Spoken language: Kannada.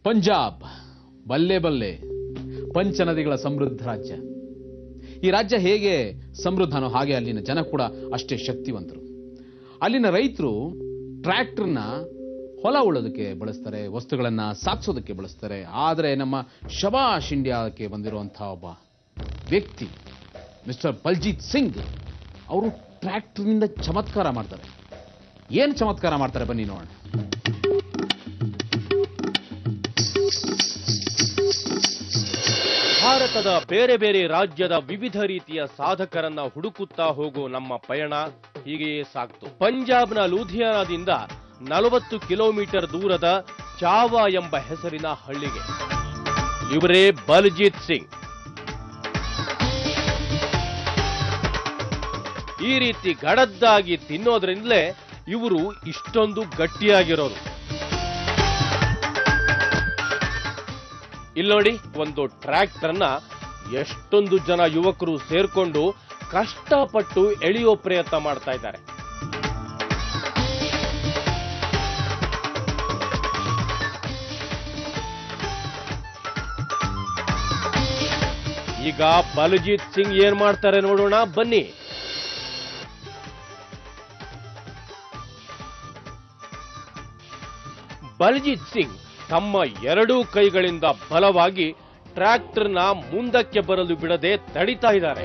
ಪಂಜಾಬ್ ಬಲ್ಲೆ ಬಲ್ಲೆ ಪಂಚನದಿಗಳ ಸಮೃದ್ಧ ರಾಜ್ಯ. ಈ ರಾಜ್ಯ ಹೇಗೆ ಸಮೃದ್ಧನೋ ಹಾಗೆ ಅಲ್ಲಿನ ಜನ ಕೂಡ ಅಷ್ಟೇ ಶಕ್ತಿವಂತರು. ಅಲ್ಲಿನ ರೈತರು ಟ್ರ್ಯಾಕ್ಟರ್ನ ಹೊಲ ಉಳೋದಕ್ಕೆ ಬಳಸ್ತಾರೆ, ವಸ್ತುಗಳನ್ನ ಸಾಗಿಸೋದಕ್ಕೆ ಬಳಸ್ತಾರೆ. ಆದರೆ ನಮ್ಮ ಶಬಾಷ್ ಇಂಡಿಯಾಕ್ಕೆ ಬಂದಿರುವಂತಹ ಒಬ್ಬ ವ್ಯಕ್ತಿ ಮಿಸ್ಟರ್ ಬಲ್ಜೀತ್ ಸಿಂಗ್ ಅವರು ಟ್ರ್ಯಾಕ್ಟರ್ನಿಂದ ಚಮತ್ಕಾರ ಮಾಡ್ತಾರೆ. ಏನು ಚಮತ್ಕಾರ ಮಾಡ್ತಾರೆ ಬನ್ನಿ ನೋಡೋಣ. ಭಾರತದ ಬೇರೆ ಬೇರೆ ರಾಜ್ಯದ ವಿವಿಧ ರೀತಿಯ ಸಾಧಕರನ್ನ ಹುಡುಕುತ್ತಾ ಹೋಗೋ ನಮ್ಮ ಪಯಣ ಹೀಗೆಯೇ ಸಾಕ್ತು. ಪಂಜಾಬ್ನ ಲೂಧಿಯಾನದಿಂದ 40 ಕಿಲೋಮೀಟರ್ ದೂರದ ಚಾವಾ ಎಂಬ ಹೆಸರಿನ ಹಳ್ಳಿಗೆ. ಇವರೇ ಬಲ್ಜೀತ್ ಸಿಂಗ್. ಈ ರೀತಿ ಗಡದ್ದಾಗಿ ತಿನ್ನೋದ್ರಿಂದಲೇ ಇವರು ಇಷ್ಟೊಂದು ಗಟ್ಟಿಯಾಗಿರೋರು. ಇಲ್ಲೋಡಿ, ಒಂದು ಟ್ರ್ಯಾಕ್ಟರ್ನ ಎಷ್ಟೊಂದು ಜನ ಯುವಕರು ಸೇರ್ಕೊಂಡು ಕಷ್ಟಪಟ್ಟು ಎಳೆಯೋ ಪ್ರಯತ್ನ ಮಾಡ್ತಾ ಇದ್ದಾರೆ. ಈಗ ಬಲ್ಜೀತ್ ಸಿಂಗ್ ಏನ್ ಮಾಡ್ತಾರೆ ನೋಡೋಣ ಬನ್ನಿ. ಬಲ್ಜೀತ್ ಸಿಂಗ್ ತಮ್ಮ ಎರಡೂ ಕೈಗಳಿಂದ ಬಲವಾಗಿ ಟ್ರ್ಯಾಕ್ಟರ್ನ ಮುಂದಕ್ಕೆ ಬರಲು ಬಿಡದೆ ತಡಿತಾ ಇದ್ದಾರೆ.